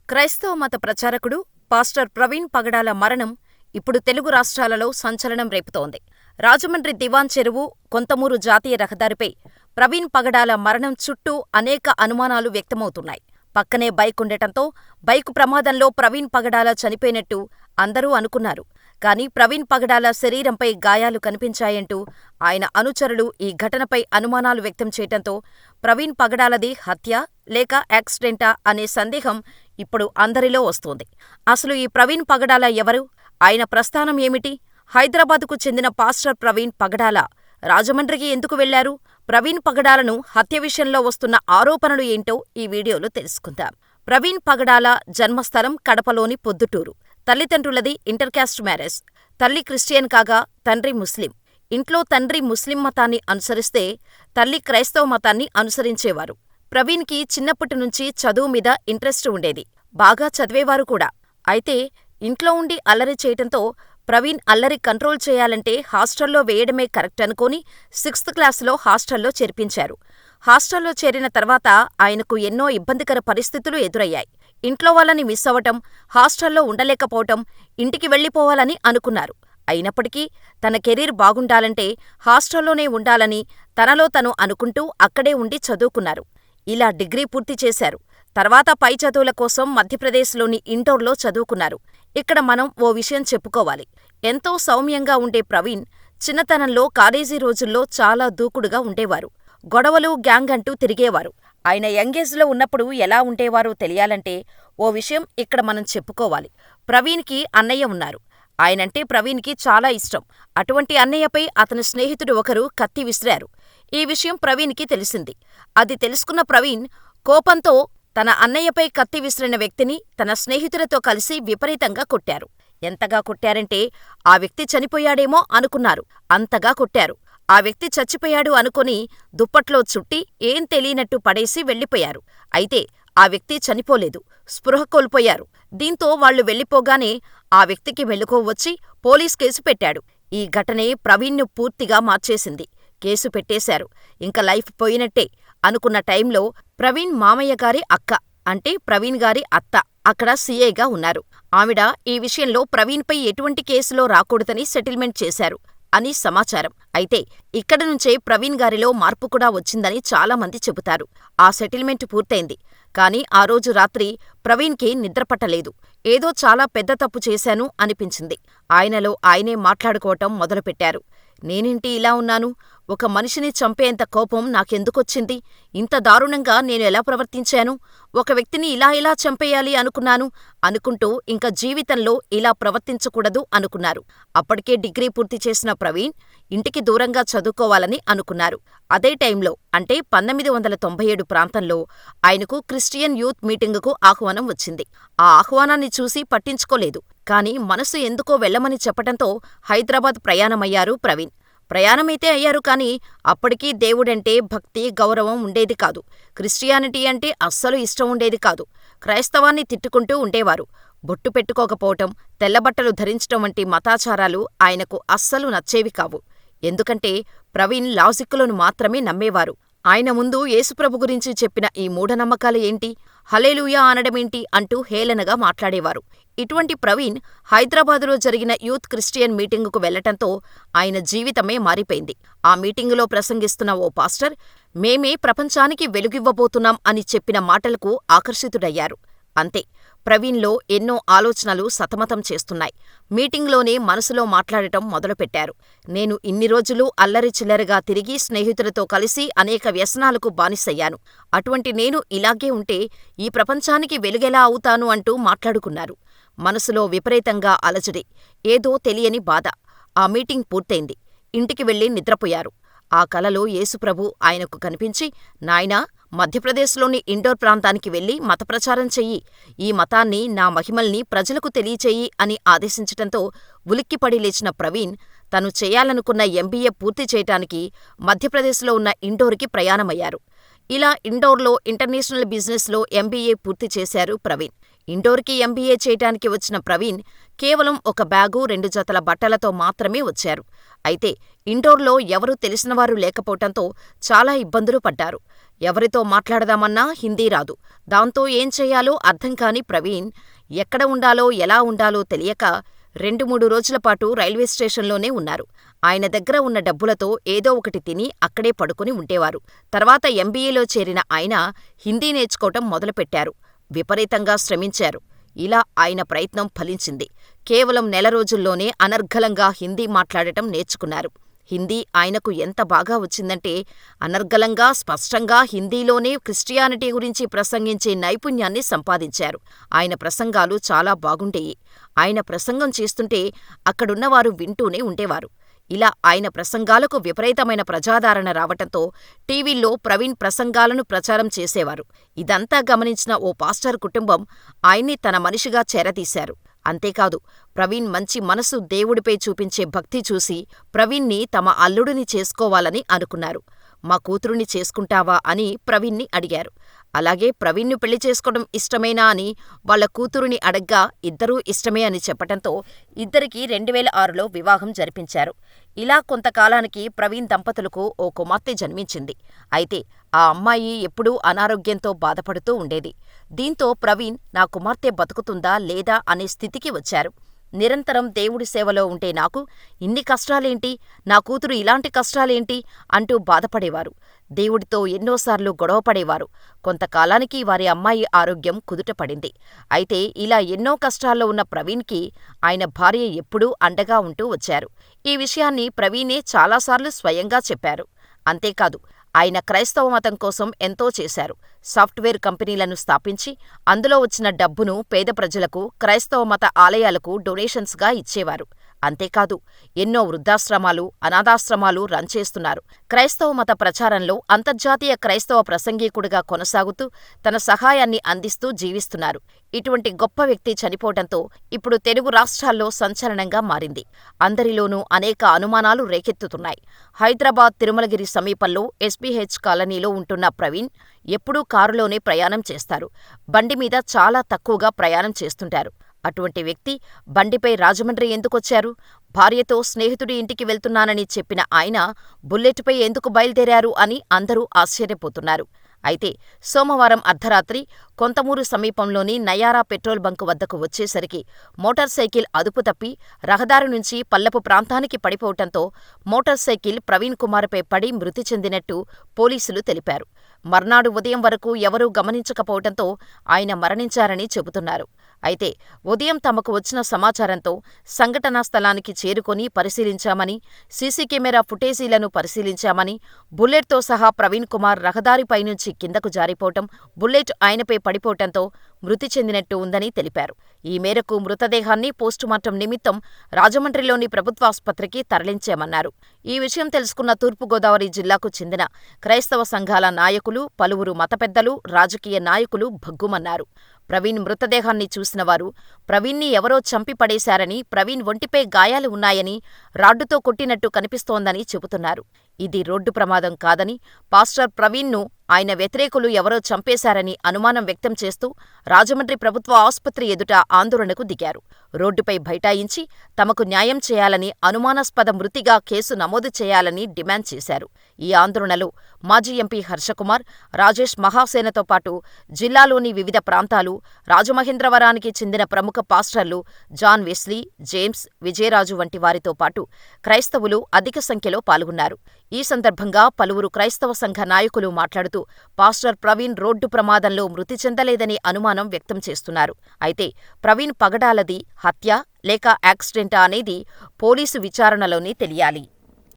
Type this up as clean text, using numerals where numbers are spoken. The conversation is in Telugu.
క్రైస్తవ మత ప్రచారకుడు పాస్టర్ ప్రవీణ్ పగడాల మరణం ఇప్పుడు తెలుగు రాష్ట్రాలలో సంచలనం రేపుతోంది. రాజమండ్రి దివాన్ చెరువు, కొంతమూరు జాతీయ రహదారిపై ప్రవీణ్ పగడాల మరణం చుట్టూ అనేక అనుమానాలు వ్యక్తమవుతున్నాయి. పక్కనే బైక్ ఉండటంతో బైకు ప్రమాదంలో ప్రవీణ్ పగడాల చనిపోయినట్టు అందరూ అనుకున్నారు. కానీ ప్రవీణ్ పగడాల శరీరంపై గాయాలు కనిపించాయంటూ ఆయన అనుచరులు ఈ ఘటనపై అనుమానాలు వ్యక్తం చేయటంతో ప్రవీణ్ పగడాలది హత్య లేక యాక్సిడెంటా అనే సందేహం ఇప్పుడు అందరిలో వస్తోంది. అసలు ఈ ప్రవీణ్ పగడాల ఎవరు? ఆయన ప్రస్థానం ఏమిటి? హైదరాబాదుకు చెందిన పాస్టర్ ప్రవీణ్ పగడాల రాజమండ్రికి ఎందుకు వెళ్లారు? ప్రవీణ్ పగడాలను హత్య విషయంలో వస్తున్న ఆరోపణలు ఏంటో ఈ వీడియోలో తెలుసుకుందాం. ప్రవీణ్ పగడాల జన్మస్థలం కడపలోని పొద్దుటూరు. తల్లిదండ్రులది ఇంటర్కాస్ట్ మ్యారేజ్. తల్లి క్రిస్టియన్ కాగా తండ్రి ముస్లిం. ఇంట్లో తండ్రి ముస్లిం మతాన్ని అనుసరిస్తే తల్లి క్రైస్తవ మతాన్ని అనుసరించేవారు. ప్రవీణ్కి చిన్నప్పటి నుంచి చదువు మీద ఇంట్రెస్ట్ ఉండేది. బాగా చదివేవారు కూడా. అయితే ఇంట్లో ఉండి అల్లరి చేయటంతో ప్రవీణ్ అల్లరి కంట్రోల్ చేయాలంటే హాస్టల్లో వేయడమే కరెక్ట్ అనుకుని 6th క్లాసులో హాస్టల్లో చేర్పించారు. హాస్టల్లో చేరిన తర్వాత ఆయనకు ఎన్నో ఇబ్బందికర పరిస్థితులు ఎదురయ్యాయి. ఇంట్లో వాళ్ళని మిస్ అవటం, హాస్టల్లో ఉండలేకపోవటం, ఇంటికి వెళ్ళిపోవాలని అనుకున్నారు. అయినప్పటికీ తన కెరీర్ బాగుండాలంటే హాస్టల్లోనే ఉండాలని తనలో తను అనుకుంటూ అక్కడే ఉండి చదువుకున్నారు. ఇలా డిగ్రీ పూర్తి చేశారు. తర్వాత పై చదువుల కోసం మధ్యప్రదేశ్లోని ఇండోర్లో చదువుకున్నారు. ఇక్కడ మనం ఓ విషయం చెప్పుకోవాలి. ఎంతో సౌమ్యంగా ఉండే ప్రవీణ్ చిన్నతనంలో కాలేజీ రోజుల్లో చాలా దూకుడుగా ఉండేవారు. గొడవలు, గ్యాంగ్ అంటూ తిరిగేవారు. ఆయన యంగేజ్లో ఉన్నప్పుడు ఎలా ఉండేవారో తెలియాలంటే ఓ విషయం ఇక్కడ మనం చెప్పుకోవాలి. ప్రవీణ్కి అన్నయ్య ఉన్నారు. ఆయనంటే ప్రవీణ్కి చాలా ఇష్టం. అటువంటి అన్నయ్యపై అతని స్నేహితుడు ఒకరు కత్తి విసిరారు. ఈ విషయం ప్రవీణ్కి తెలిసింది. అది తెలుసుకున్న ప్రవీణ్ కోపంతో తన అన్నయ్యపై కత్తి విసిరిన వ్యక్తిని తన స్నేహితులతో కలిసి విపరీతంగా కొట్టారు. ఎంతగా కొట్టారంటే ఆ వ్యక్తి చనిపోయాడేమో అనుకున్నారు. అంతగా కొట్టారు. ఆ వ్యక్తి చచ్చిపోయాడు అనుకుని దుప్పట్లో చుట్టి ఏం తెలియనట్టు పడేసి వెళ్ళిపోయారు. అయితే ఆ వ్యక్తి చనిపోలేదు. స్పృహ కోల్పోయారు. దీంతో వాళ్లు వెళ్ళిపోగానే ఆ వ్యక్తికి మెలకువ వచ్చి పోలీస్ కేసు పెట్టాడు. ఈ ఘటనే ప్రవీణ్ను పూర్తిగా మార్చేసింది. కేసు పెట్టేశారు. ఇంక లైఫ్ పోయినట్టే అనుకున్న టైంలో ప్రవీణ్ మామయ్యగారి అక్క, అంటే ప్రవీణ్ గారి అత్త అక్కడ సీఐగా ఉన్నారు. ఆవిడ ఈ విషయంలో ప్రవీణ్పై ఎటువంటి కేసులో రాకూడదని సెటిల్మెంట్ చేశారు అని సమాచారం. అయితే ఇక్కడి నుంచే ప్రవీణ్ గారిలో మార్పు కూడా వచ్చిందని చాలామంది చెబుతారు. ఆ సెటిల్మెంట్ పూర్తయింది. కానీ ఆ రోజు రాత్రి ప్రవీణ్కి నిద్రపట్టలేదు. ఏదో చాలా పెద్ద తప్పు చేశాను అనిపించింది. ఆయనలో ఆయనే మాట్లాడుకోవటం మొదలుపెట్టారు. నేనేంటి ఇలా ఉన్నాను? ఒక మనిషిని చంపేంత కోపం నాకెందుకొచ్చింది? ఇంత దారుణంగా నేను ఎలా ప్రవర్తించాను? ఒక వ్యక్తిని ఇలా చంపేయాలి అనుకున్నాను అనుకుంటూ ఇంక జీవితంలో ఇలా ప్రవర్తించకూడదు అనుకున్నారు. అప్పటికే డిగ్రీ పూర్తి చేసిన ప్రవీణ్ ఇంటికి దూరంగా చదువుకోవాలని అనుకున్నారు. అదే టైంలో అంటే 1997 ప్రాంతంలో ఆయనకు క్రిస్టియన్ యూత్ మీటింగుకు ఆహ్వానం వచ్చింది. ఆ ఆహ్వానాన్ని చూసి పట్టించుకోలేదు. కానీ మనసు ఎందుకో వెళ్ళమని చెప్పటంతో హైదరాబాద్ ప్రయాణమయ్యారు ప్రవీణ్. ప్రయాణమైతే అయ్యారు కానీ అప్పటికీ దేవుడంటే భక్తి, గౌరవం ఉండేది కాదు. క్రిస్టియానిటీ అంటే అస్సలు ఇష్టం ఉండేది కాదు. క్రైస్తవాన్ని తిట్టుకుంటూ ఉండేవారు. బొట్టు పెట్టుకోకపోవటం, తెల్లబట్టలు ధరించటం వంటి మతాచారాలు ఆయనకు అస్సలు నచ్చేవి కావు. ఎందుకంటే ప్రవీణ్ లాజిక్కులను మాత్రమే నమ్మేవారు. ఆయన ముందు యేసుప్రభు గురించి చెప్పిన ఈ మూఢనమ్మకాలు ఏంటి, హల్లెలూయా అనడమేంటి అంటూ హేళనగా మాట్లాడేవారు. ఇటువంటి ప్రవీణ్ హైదరాబాదులో జరిగిన యూత్ క్రిస్టియన్ మీటింగుకు వెళ్లటంతో ఆయన జీవితమే మారిపోయింది. ఆ మీటింగులో ప్రసంగిస్తున్న ఓ పాస్టర్ మేమే ప్రపంచానికి వెలుగివ్వబోతున్నాం అని చెప్పిన మాటలకు ఆకర్షితుడయ్యారు. అంతే, ప్రవీణ్లో ఎన్నో ఆలోచనలు సతమతం చేస్తున్నాయి. మీటింగ్లోనే మనసులో మాట్లాడటం మొదలుపెట్టారు. నేను ఇన్ని రోజులు అల్లరి చిల్లరగా తిరిగి స్నేహితులతో కలిసి అనేక వ్యసనాలకు బానిసయ్యాను. అటువంటి నేను ఇలాగే ఉంటే ఈ ప్రపంచానికి వెలుగెలా అవుతాను అంటూ మాట్లాడుకున్నారు. మనసులో విపరీతంగా అలజడి, ఏదో తెలియని బాధ. ఆ మీటింగ్ పూర్తయింది. ఇంటికి వెళ్లి నిద్రపోయారు. ఆ కలలో యేసుప్రభు ఆయనకు కనిపించి, నాయనా, మధ్యప్రదేశ్లోని ఇండోర్ ప్రాంతానికి వెళ్లి మతప్రచారం చెయ్యి. ఈ మతాన్ని, నా మహిమల్ని ప్రజలకు తెలియచేయి అని ఆదేశించటంతో ఉలిక్కిపడి లేచిన ప్రవీణ్ తను చేయాలనుకున్న ఎంబీఏ పూర్తి చేయటానికి మధ్యప్రదేశ్లో ఉన్న ఇండోర్కి ప్రయాణమయ్యారు. ఇలా ఇండోర్లో ఇంటర్నేషనల్ బిజినెస్లో ఎంబీఏ పూర్తి చేశారు ప్రవీణ్. ఇండోర్కి ఎంబీఏ చేయటానికి వచ్చిన ప్రవీణ్ కేవలం ఒక బ్యాగు, 2 జతల బట్టలతో మాత్రమే వచ్చారు. అయితే ఇండోర్లో ఎవరూ తెలిసినవారు లేకపోవటంతో చాలా ఇబ్బందులు పడ్డారు. ఎవరితో మాట్లాడదామన్నా హిందీ రాదు. దాంతో ఏం చెయ్యాలో అర్థంకాని ప్రవీణ్ ఎక్కడ ఉండాలో, ఎలా ఉండాలో తెలియక 2-3 రోజులపాటు రైల్వే స్టేషన్లోనే ఉన్నారు. ఆయన దగ్గర ఉన్న డబ్బులతో ఏదో ఒకటి తిని అక్కడే పడుకుని ఉండేవారు. తర్వాత ఎంబీఏలో చేరిన ఆయన హిందీ నేర్చుకోవటం మొదలుపెట్టారు. విపరీతంగా శ్రమించారు. ఇలా ఆయన ప్రయత్నం ఫలించింది. కేవలం నెల రోజుల్లోనే అనర్గళంగా హిందీ మాట్లాడటం నేర్చుకున్నారు. హిందీ ఆయనకు ఎంత బాగా వచ్చిందంటే అనర్గళంగా, స్పష్టంగా హిందీలోనే క్రిస్టియానిటీ గురించి ప్రసంగించే నైపుణ్యాన్ని సంపాదించారు. ఆయన ప్రసంగాలు చాలా బాగుండేయి. ఆయన ప్రసంగం చేస్తుంటే అక్కడున్నవారు వింటూనే ఉండేవారు. ఇలా ఆయన ప్రసంగాలకు విపరీతమైన ప్రజాదరణ రావటంతో టీవీల్లో ప్రవీణ్ ప్రసంగాలను ప్రచారం చేసేవారు. ఇదంతా గమనించిన ఓ పాస్టర్ కుటుంబం ఆయన్ని తన మనిషిగా చేరదీశారు. అంతేకాదు, ప్రవీణ్ మంచి మనసు, దేవుడిపై చూపించే భక్తి చూసి ప్రవీణ్ని తమ అల్లుడిని చేసుకోవాలని అనుకున్నారు. మా కూతురుని చేసుకుంటావా అని ప్రవీణ్ని అడిగారు. అలాగే ప్రవీణ్ను పెళ్లి చేసుకోవడం ఇష్టమేనా అని వాళ్ళ కూతురుని అడగ్గా ఇద్దరూ ఇష్టమే అని చెప్పటంతో ఇద్దరికీ 2006లో వివాహం జరిపించారు. ఇలా కొంతకాలానికి ప్రవీణ్ దంపతులకు ఓ కుమార్తె జన్మించింది. అయితే ఆ అమ్మాయి ఎప్పుడూ అనారోగ్యంతో బాధపడుతూ ఉండేది. దీంతో ప్రవీణ్ నా కుమార్తె బతుకుతుందా లేదా అనే స్థితికి వచ్చారు. నిరంతరం దేవుడి సేవలో ఉంటే నాకు ఇన్ని కష్టాలేంటి, నా కూతురు ఇలాంటి కష్టాలేంటి అంటూ బాధపడేవారు. దేవుడితో ఎన్నోసార్లు గొడవపడేవారు. కొంతకాలానికి వారి అమ్మాయి ఆరోగ్యం కుదుటపడింది. అయితే ఇలా ఎన్నో కష్టాల్లో ఉన్న ప్రవీణ్కి ఆయన భార్య ఎప్పుడూ అండగా ఉంటూ వచ్చారు. ఈ విషయాన్ని ప్రవీణే చాలాసార్లు స్వయంగా చెప్పారు. అంతేకాదు, ఆయన క్రైస్తవ మతం కోసం ఎంతో చేశారు. సాఫ్ట్వేర్ కంపెనీలను స్థాపించి అందులో వచ్చిన డబ్బును పేద ప్రజలకు, క్రైస్తవ మత ఆలయాలకు డొనేషన్స్గా ఇచ్చేవారు. అంతేకాదు, ఎన్నో వృద్ధాశ్రమాలు, అనాథాశ్రమాలు రన్ చేస్తున్నారు. క్రైస్తవ మత ప్రచారంలో అంతర్జాతీయ క్రైస్తవ ప్రసంగికుడిగా కొనసాగుతూ తన సహాయాన్ని అందిస్తూ జీవిస్తున్నారు. ఇటువంటి గొప్ప వ్యక్తి చనిపోవటంతో ఇప్పుడు తెలుగు రాష్ట్రాల్లో సంచలనంగా మారింది. అందరిలోనూ అనేక అనుమానాలు రేకెత్తుతున్నాయి. హైదరాబాద్ తిరుమలగిరి సమీపంలో ఎస్బీహెచ్ కాలనీలో ఉంటున్న ప్రవీణ్ ఎప్పుడూ కారులోనే ప్రయాణం చేస్తారు. బండి మీద చాలా తక్కువగా ప్రయాణం చేస్తుంటారు. అటువంటి వ్యక్తి బండిపై రాజమండ్రి ఎందుకొచ్చారు? భార్యతో స్నేహితుడి ఇంటికి వెళ్తున్నానని చెప్పిన ఆయన బుల్లెటుపై ఎందుకు బయలుదేరారు అని అందరూ ఆశ్చర్యపోతున్నారు. అయితే సోమవారం అర్ధరాత్రి కొంతమూరు సమీపంలోని నయారా పెట్రోల్ బంకు వద్దకు వచ్చేసరికి మోటార్ సైకిల్ అదుపు తప్పి రహదారి నుంచి పల్లపు ప్రాంతానికి పడిపోవటంతో మోటార్ సైకిల్ ప్రవీణ్ కుమార్పై పడి మృతి చెందినట్టు పోలీసులు తెలిపారు. మర్నాడు ఉదయం వరకు ఎవరూ గమనించకపోవటంతో ఆయన మరణించారని చెబుతున్నారు. అయితే ఉదయం తమకు వచ్చిన సమాచారంతో సంఘటనా స్థలానికి చేరుకొని పరిశీలించామని, సీసీ కెమెరా ఫుటేజీలను పరిశీలించామని, బుల్లెట్తో సహా ప్రవీణ్ కుమార్ రహదారిపైనుంచి కిందకు జారిపోవటం, బుల్లెట్ ఆయనపై పడిపోవటంతో మృతి చెందినట్టు ఉందని తెలిపారు. ఈ మేరకు మృతదేహాన్ని పోస్టుమార్టం నిమిత్తం రాజమండ్రిలోని ప్రభుత్వాసుపత్రికి తరలించామన్నారు. ఈ విషయం తెలుసుకున్న తూర్పుగోదావరి జిల్లాకు చెందిన క్రైస్తవ సంఘాల నాయకులు, పలువురు మత పెద్దలు, రాజకీయ నాయకులు భగ్గుమన్నారు. ప్రవీణ్ మృతదేహాన్ని చూసినవారు ప్రవీణ్ని ఎవరో చంపి పడేశారని, ప్రవీణ్ ఒంటిపై గాయాలు ఉన్నాయని, రాడ్డుతో కొట్టినట్టు కనిపిస్తోందని చెబుతున్నారు. ఇది రోడ్డు ప్రమాదం కాదని, పాస్టర్ ప్రవీణ్ను ఆయన వ్యతిరేకులు ఎవరో చంపేశారని అనుమానం వ్యక్తం చేస్తూ రాజమండ్రి ప్రభుత్వ ఆసుపత్రి ఎదుట ఆందోళనకు దిగారు. రోడ్డుపై బైఠాయించి తమకు న్యాయం చేయాలని, అనుమానాస్పద మృతిగా కేసు నమోదు చేయాలని డిమాండ్ చేశారు. ఈ ఆందోళనలో మాజీ ఎంపీ హర్షకుమార్, రాజేష్ మహాసేనతో పాటు జిల్లాలోని వివిధ ప్రాంతాలు, రాజమహేంద్రవరానికి చెందిన ప్రముఖ పాస్టర్లు జాన్ వెస్లీ, జేమ్స్, విజయరాజు వంటి వారితో పాటు క్రైస్తవులు అధిక సంఖ్యలో పాల్గొన్నారు. ఈ సందర్భంగా పలువురు క్రైస్తవ సంఘ నాయకులు మాట్లాడుతూ పాస్టర్ ప్రవీణ్ రోడ్డు ప్రమాదంలో మృతి చెందలేదని అనుమానం వ్యక్తం చేస్తున్నారు. అయితే ప్రవీణ్ పగడాలది హత్య లేక యాక్సిడెంటా అనేది పోలీసు విచారణలోనే తెలియాలి.